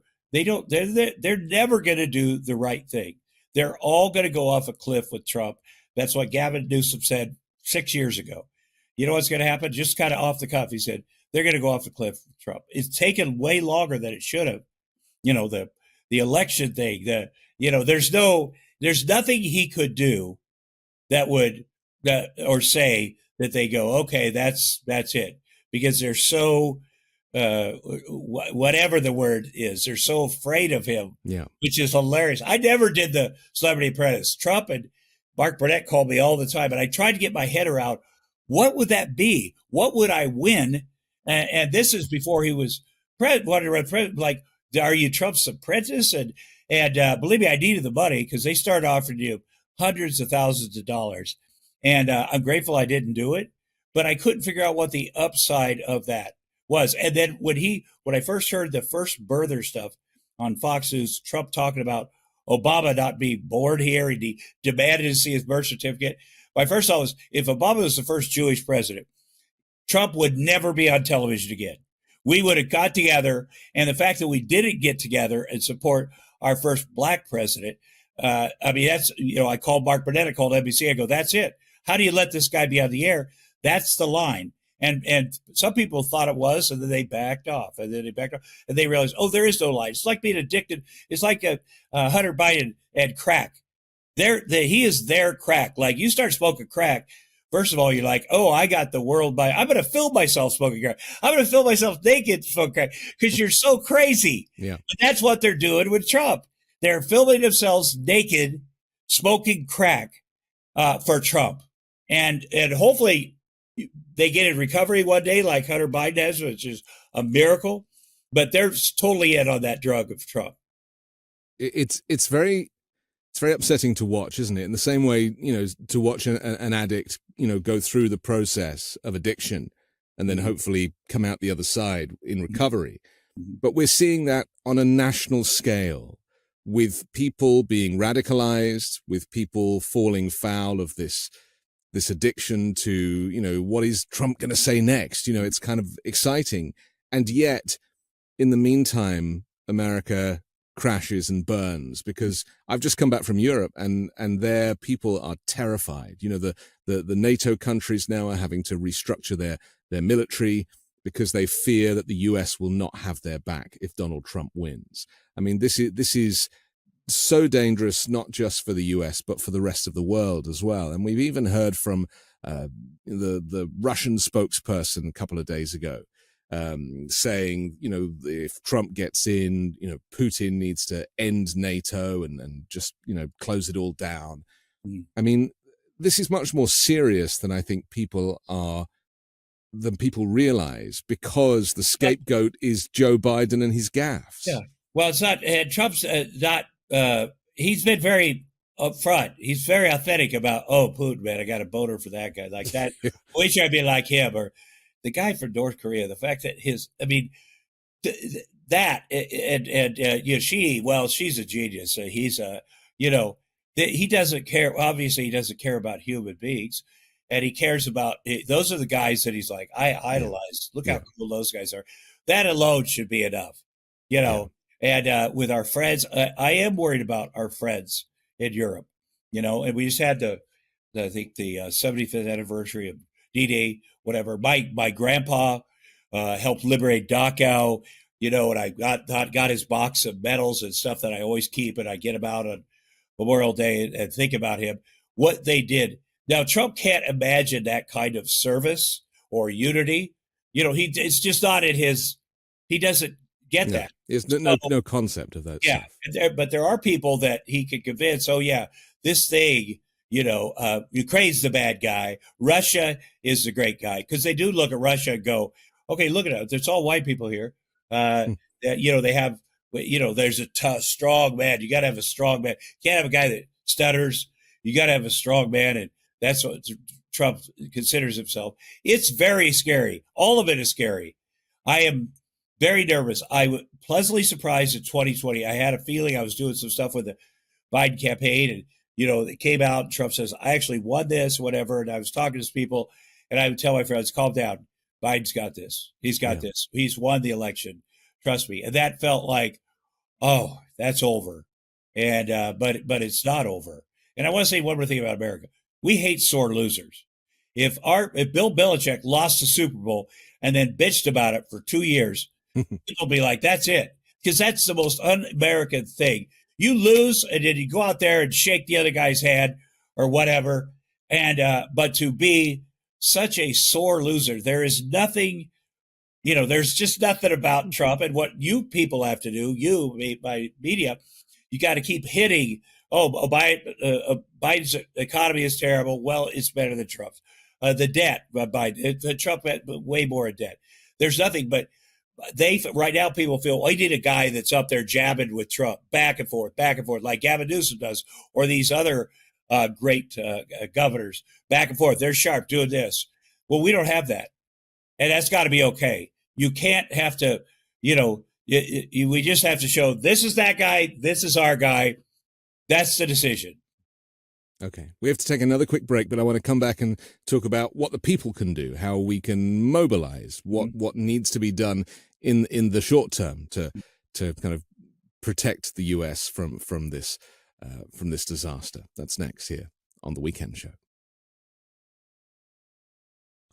never going to do the right thing. They're all going to go off a cliff with Trump. That's what Gavin Newsom said 6 years ago. You know what's going to happen? Just kind of off the cuff, he said, they're going to go off the cliff with Trump. It's taken way longer than it should have. The election thing, there's nothing he could do that would or say that they go, okay, that's it. Because they're so whatever the word is. They're so afraid of him, Yeah. which is hilarious. I never did the Celebrity Apprentice. Trump and Mark Burnett called me all the time, and I tried to get my head around what would that be? What would I win? And this is before he was president. Like, are you Trump's apprentice? And believe me, I needed the money because they started offering you hundreds of thousands of dollars. And I'm grateful I didn't do it, but I couldn't figure out what the upside of that was. And then when I first heard the first birther stuff on Fox News, Trump talking about Obama not being born here, and he demanded to see his birth certificate. My first thought was, if Obama was the first Jewish president, Trump would never be on television again. We would have got together, and the fact that we didn't get together and support our first black president, I mean, that's, I called Mark Burnett, I called NBC, I go, that's it. How do you let this guy be on the air? That's the line. And some people thought it was, and then they backed off, and they realized, oh, there is no line. It's like being addicted. It's like Hunter Biden and crack. He is their crack. Like, you start smoking crack, first of all, you're like, oh, I got the world I'm going to film myself smoking crack. I'm going to film myself naked smoking crack because you're so crazy. Yeah. And that's what they're doing with Trump. They're filming themselves naked, smoking crack for Trump. And hopefully they get in recovery one day like Hunter Biden has, which is a miracle. But they're totally in on that drug of Trump. It's very upsetting to watch, isn't it? In the same way, to watch an addict, go through the process of addiction and then hopefully come out the other side in recovery. But we're seeing that on a national scale, with people being radicalized, with people falling foul of this addiction to, what is Trump going to say next? It's kind of exciting. And yet, in the meantime, America crashes and burns, because I've just come back from Europe and their people are terrified. The NATO countries now are having to restructure their military because they fear that the US will not have their back if Donald Trump wins. I mean, this is so dangerous, not just for the US, but for the rest of the world as well. And we've even heard from the Russian spokesperson a couple of days ago, saying, if Trump gets in, Putin needs to end NATO and just, close it all down. I mean, this is much more serious than I think people realize, because the scapegoat is Joe Biden and his gaffes. Yeah. Well, it's not, Trump's not, he's been very upfront. He's very authentic about, oh, Putin, man, I got a boner for that guy. Like that. We try to be like him. Or the guy from North Korea, the fact that she's a genius. He's he doesn't care. Obviously, he doesn't care about human beings, and he cares about, those are the guys that he's like, I idolize. Look how cool those guys are. That alone should be enough, And with our friends, I am worried about our friends in Europe, and we just had I think the 75th anniversary of D-Day, whatever. My grandpa helped liberate Dachau, and I got his box of medals and stuff that I always keep, and I get him out on Memorial Day and think about him, what they did. Now, Trump can't imagine that kind of service or unity. It's just not in his, he doesn't get that. There's no concept of that. Yeah. But there are people that he could convince, oh, yeah, this thing, Ukraine's the bad guy. Russia is the great guy. Because they do look at Russia and go, okay, look at it. It's all white people here. They have, there's a strong man. You got to have a strong man. You can't have a guy that stutters. You got to have a strong man. And that's what Trump considers himself. It's very scary. All of it is scary. I am very nervous. I was pleasantly surprised in 2020. I had a feeling I was doing some stuff with the Biden campaign, and it came out, and Trump says, I actually won this, whatever. And I was talking to people, and I would tell my friends, calm down. Biden's got this. He's got this. He's won the election. Trust me. And that felt like, oh, that's over. And but it's not over. And I want to say one more thing about America. We hate sore losers. If Bill Belichick lost the Super Bowl and then bitched about it for 2 years, people be like, that's it. Because that's the most un-American thing. You lose, and then you go out there and shake the other guy's hand or whatever. And but to be such a sore loser, there is nothing there's just nothing about Trump. And what you people have to do, by media, you got to keep hitting. Biden's economy is terrible. Well, it's better than Trump's. The debt, Biden, Trump had way more in debt. There's nothing, but right now people feel, I need a guy that's up there jabbing with Trump back and forth, like Gavin Newsom does, or these other great governors back and forth. They're sharp doing this. Well, we don't have that. And that's got to be okay. You can't have to, we just have to show this is that guy, this is our guy. That's the decision. Okay. We have to take another quick break, but I want to come back and talk about what the people can do, how we can mobilize, what needs to be done in the short term to kind of protect the US from this disaster. That's next here on The Weekend Show.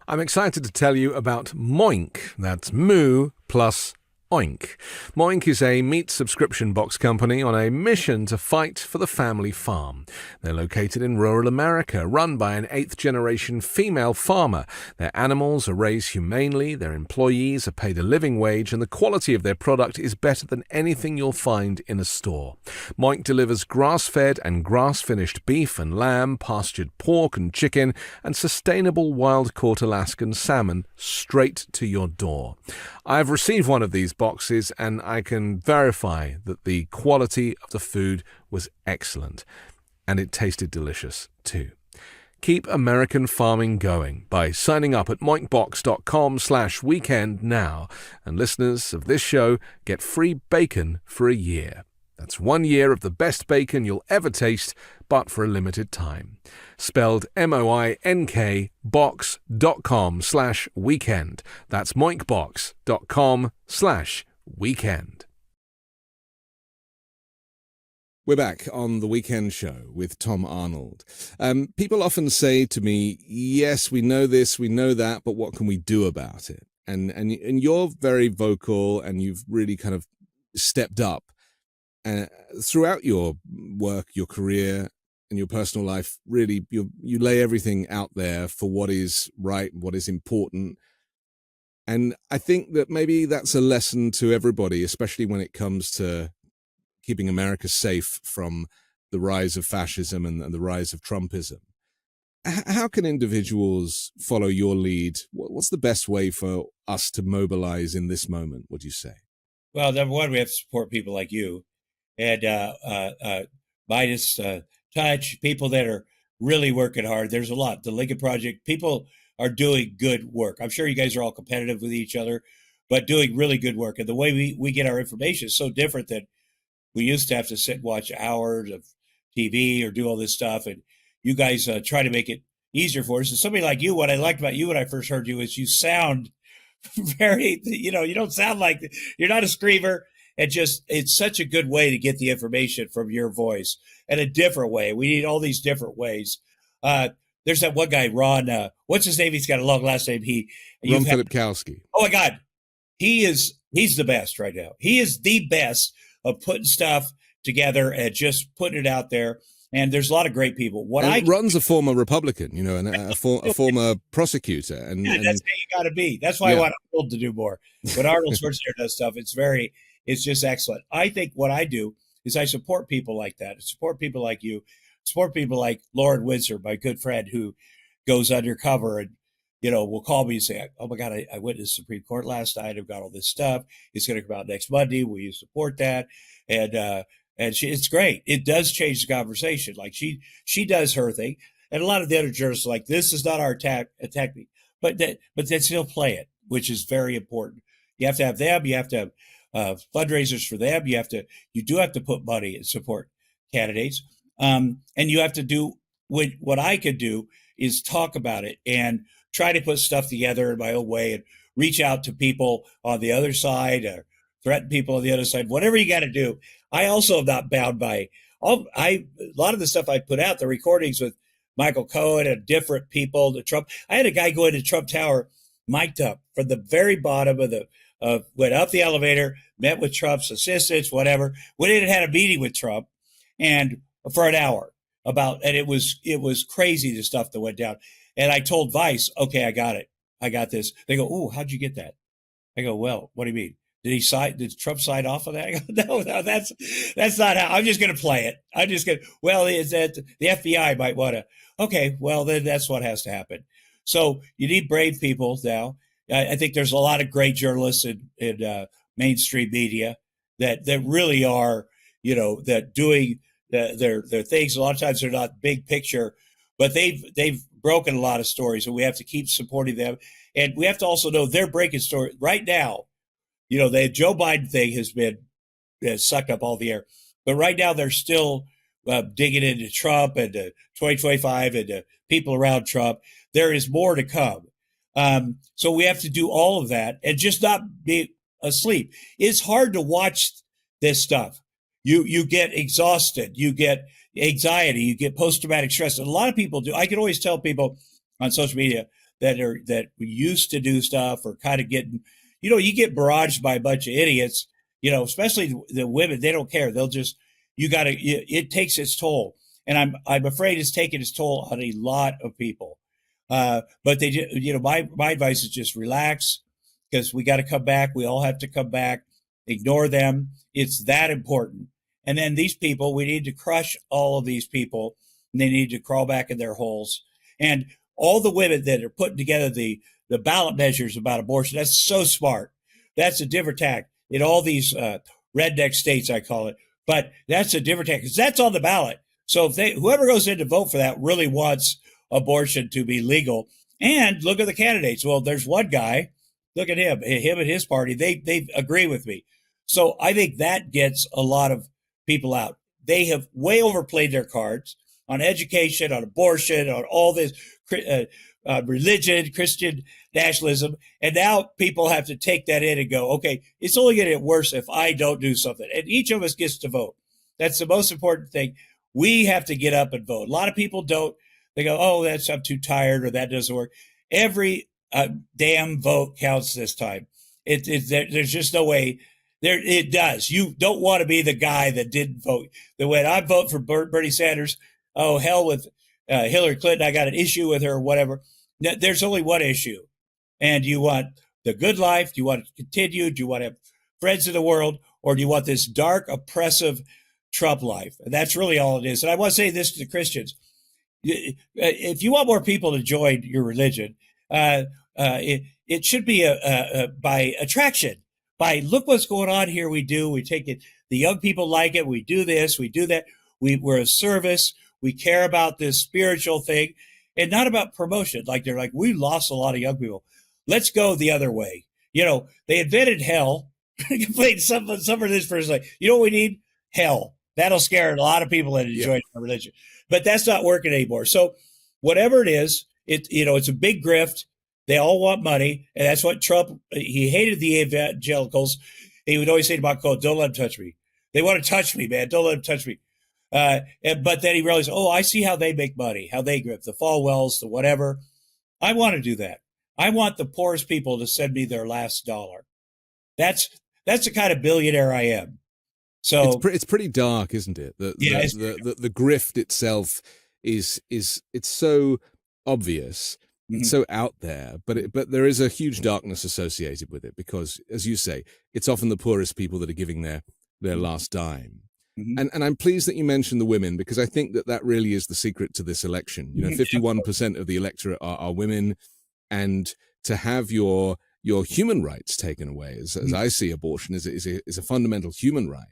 I'm excited to tell you about Moink. That's Moo plus Oink. Moink is a meat subscription box company on a mission to fight for the family farm. They're located in rural America, run by an 8th-generation female farmer. Their animals are raised humanely, their employees are paid a living wage, and the quality of their product is better than anything you'll find in a store. Moink delivers grass-fed and grass-finished beef and lamb, pastured pork and chicken, and sustainable wild-caught Alaskan salmon straight to your door. I've received one of these boxes and I can verify that the quality of the food was excellent and it tasted delicious too. Keep American farming going by signing up at moinkbox.com/weekend now, and listeners of this show get free bacon for a year. That's 1 year of the best bacon you'll ever taste, but for a limited time. Spelled MOINK box.com/weekend. That's moinkbox.com/weekend. We're back on The Weekend Show with Tom Arnold. People often say to me, yes, we know this, we know that, but what can we do about it? And you're very vocal and you've really kind of stepped up throughout your work, your career, and your personal life. Really, you lay everything out there for what is right, what is important. And I think that maybe that's a lesson to everybody, especially when it comes to keeping America safe from the rise of fascism and the rise of Trumpism. How can individuals follow your lead? What's the best way for us to mobilize in this moment, would you say? Well, number one, we have to support people like you and Midas Touch, people that are really working hard. There's a lot. The Lincoln Project, people are doing good work. I'm sure you guys are all competitive with each other, but doing really good work. And the way we get our information is so different than we used to have to sit and watch hours of TV or do all this stuff. And you guys try to make it easier for us. And somebody like you, what I liked about you when I first heard you is you sound very, you don't sound like, you're not a screamer. And just, it's such a good way to get the information from your voice, and a different way. We need all these different ways. There's that one guy, Ron, what's his name? He's got a long last name. Ron Filipkowski. Oh my God. He's the best right now. He is the best of putting stuff together and just putting it out there. And there's a lot of great people. Ron's a former Republican, and a former prosecutor. And that's how you got to be. That's why I want Arnold to do more. When Arnold Schwarzenegger does stuff, it's just excellent. I think what I do is I support people like that. I support people like you. Support people like Lauren Windsor, my good friend, who goes undercover and, will call me and say, oh my God, I went to the Supreme Court last night. I've got all this stuff. It's going to come out next Monday. Will you support that? And it's great. It does change the conversation. Like she does her thing. And a lot of the other journalists are like, this is not our technique, but they still play it, which is very important. You have to have them. You have to have fundraisers for them. You do have to put money and support candidates. And you have to do what I could do is talk about it and try to put stuff together in my own way and reach out to people on the other side or threaten people on the other side, whatever you got to do. I also am not bound by a lot of the stuff I put out, the recordings with Michael Cohen and different people, the Trump. I had a guy go into Trump Tower, mic'd up from the very bottom went up the elevator, met with Trump's assistants, whatever, went in and had a meeting with Trump and for an hour and it was crazy, the stuff that went down. And I told Vice, okay, I got it. I got this. They go, oh, how'd you get that? I go, well, what do you mean? Did Trump sign off on that? I go, no, that's not how. I'm just going to play it. I'm just going to, well, is that the FBI might want to, okay, well, then that's what has to happen. So you need brave people now. I think there's a lot of great journalists in mainstream media that really are, that doing their things. A lot of times they're not big picture, but they've broken a lot of stories, and we have to keep supporting them. And we have to also know they're breaking stories right now. The Joe Biden thing has sucked up all the air, but right now they're still digging into Trump and 2025 and people around Trump. There is more to come. So we have to do all of that and just not be asleep. It's hard to watch this stuff. You get exhausted, you get anxiety, you get post-traumatic stress. And a lot of people do. I can always tell people on social media that we used to do stuff or kind of getting, you get barraged by a bunch of idiots, especially the women. They don't care. They'll just, it takes its toll. And I'm afraid it's taking its toll on a lot of people. But my advice is just relax, because we got to come back. We all have to come back. Ignore them. It's that important. And then these people, we need to crush all of these people, and they need to crawl back in their holes. And all the women that are putting together the ballot measures about abortion, that's so smart. That's a different tack in all these redneck states, I call it. But that's a different tack, because that's on the ballot. So if whoever goes in to vote for that really wants abortion to be legal. And look at the candidates. Well, there's one guy, look at him and his party. They agree with me. So I think that gets a lot of people out. They have way overplayed their cards on education, on abortion, on all this religion, Christian nationalism. And now people have to take that in and go, okay, it's only going to get worse if I don't do something. And each of us gets to vote. That's the most important thing. We have to get up and vote. A lot of people don't. They go, oh, I'm too tired, or that doesn't work. Every damn vote counts this time. There's just no way. It does. You don't want to be the guy that didn't vote. That when I vote for Bernie Sanders, oh, hell with Hillary Clinton, I got an issue with her or whatever. There's only one issue. And you want the good life? Do you want to continue? Do you want to have friends in the world? Or do you want this dark, oppressive Trump life? And that's really all it is. And I want to say this to the Christians. If you want more people to join your religion, it should be by attraction. By look what's going on here. We take it. The young people like it. We do this. We do that. We're a service. We care about this spiritual thing, and not about promotion. Like they're like, we lost a lot of young people. Let's go the other way. They invented hell. Some of this person like, you know what we need? Hell. That'll scare a lot of people that enjoy our religion. But that's not working anymore. So whatever it is, it's a big grift. They all want money. And that's what Trump, he hated the evangelicals. He would always say to Marco, don't let them touch me. They want to touch me, man. Don't let them touch me. But then he realized, I see how they make money, how they grip the Falwells, the whatever. I want to do that. I want the poorest people to send me their last dollar. That's the kind of billionaire I am. So it's pretty dark, isn't it? The grift itself is it's so obvious, it's so out there, but there is a huge darkness associated with it, because, as you say, it's often the poorest people that are giving their last dime. And I'm pleased that you mentioned the women, because I think that really is the secret to this election. 51% of the electorate are women, and to have your human rights taken away, as I see abortion, is a fundamental human right.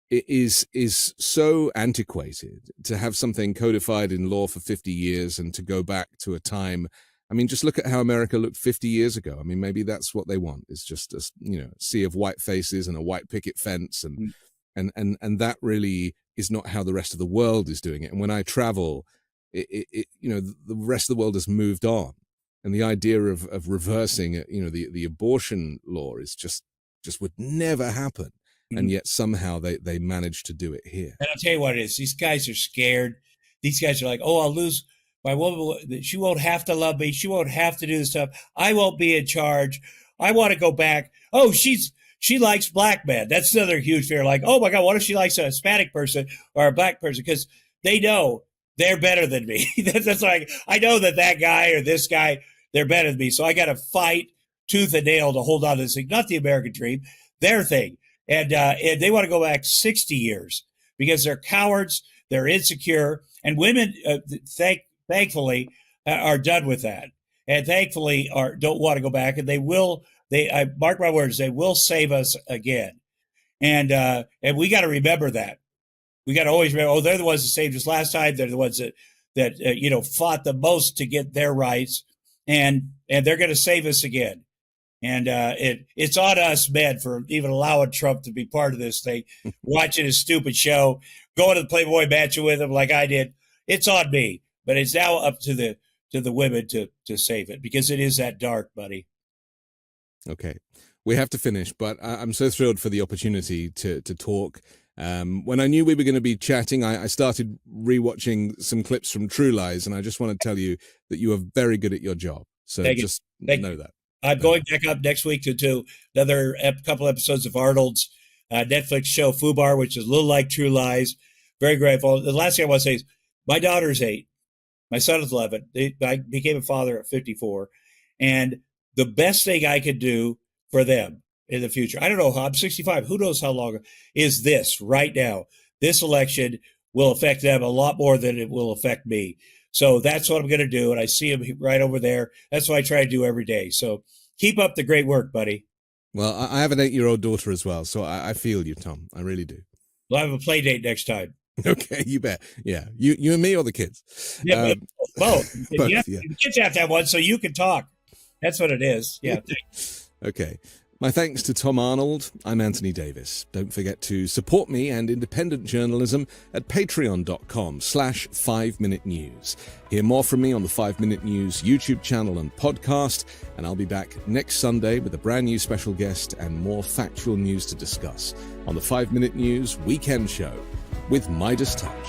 It is so antiquated to have something codified in law for 50 years and to go back to a time. I mean, just look at how America looked 50 years ago. I mean, maybe that's what they want, is just a sea of white faces and a white picket fence, and that really is not how the rest of the world is doing it. And when I travel, the rest of the world has moved on, and the idea of reversing the abortion law is just would never happen. And yet somehow they managed to do it here. And I'll tell you what it is. These guys are scared. These guys are like, I'll lose my woman. She won't have to love me. She won't have to do this stuff. I won't be in charge. I want to go back. Oh, she likes black men. That's another huge fear. Like, oh my God, what if she likes a Hispanic person or a black person? Because they know they're better than me. That's like, I know that guy or this guy, they're better than me. So I got to fight tooth and nail to hold on to this thing, not the American dream, their thing. And they want to go back 60 years because they're cowards, they're insecure, and women, thankfully, are done with that. And thankfully don't want to go back. And I mark my words, they will save us again. And we got to remember that. We got to always remember, they're the ones that saved us last time. They're the ones that fought the most to get their rights. And they're going to save us again. And it's on us, men, for even allowing Trump to be part of this thing, watching his stupid show, going to the Playboy Mansion with him like I did. It's on me, but it's now up to the women to save it, because it is that dark, buddy. Okay, we have to finish, but I'm so thrilled for the opportunity to talk. When I knew we were going to be chatting, I started rewatching some clips from True Lies, and I just want to tell you that you are very good at your job. So Thank just you. know that. I'm going back up next week to another couple episodes of Arnold's Netflix show, Fubar, which is a little like True Lies. Very grateful. The last thing I want to say is my daughter's 8. My son is 11. I became a father at 54. And the best thing I could do for them in the future, I don't know how, I'm 65. Who knows how long, is this right now. This election will affect them a lot more than it will affect me. So that's what I'm going to do. And I see him right over there. That's what I try to do every day. So keep up the great work, buddy. Well, I have an 8-year-old daughter as well. So I feel you, Tom. I really do. We'll have a play date next time. Okay, you bet. Yeah. You and me or the kids? Yeah, both. Both, yeah. Yeah. The kids have to have one so you can talk. That's what it is. Yeah. Okay. My thanks to Tom Arnold. I'm Anthony Davis. Don't forget to support me and independent journalism at patreon.com/5Minute News. Hear more from me on the 5 Minute News YouTube channel and podcast, and I'll be back next Sunday with a brand new special guest and more factual news to discuss on the 5 Minute News Weekend Show with Midas Touch.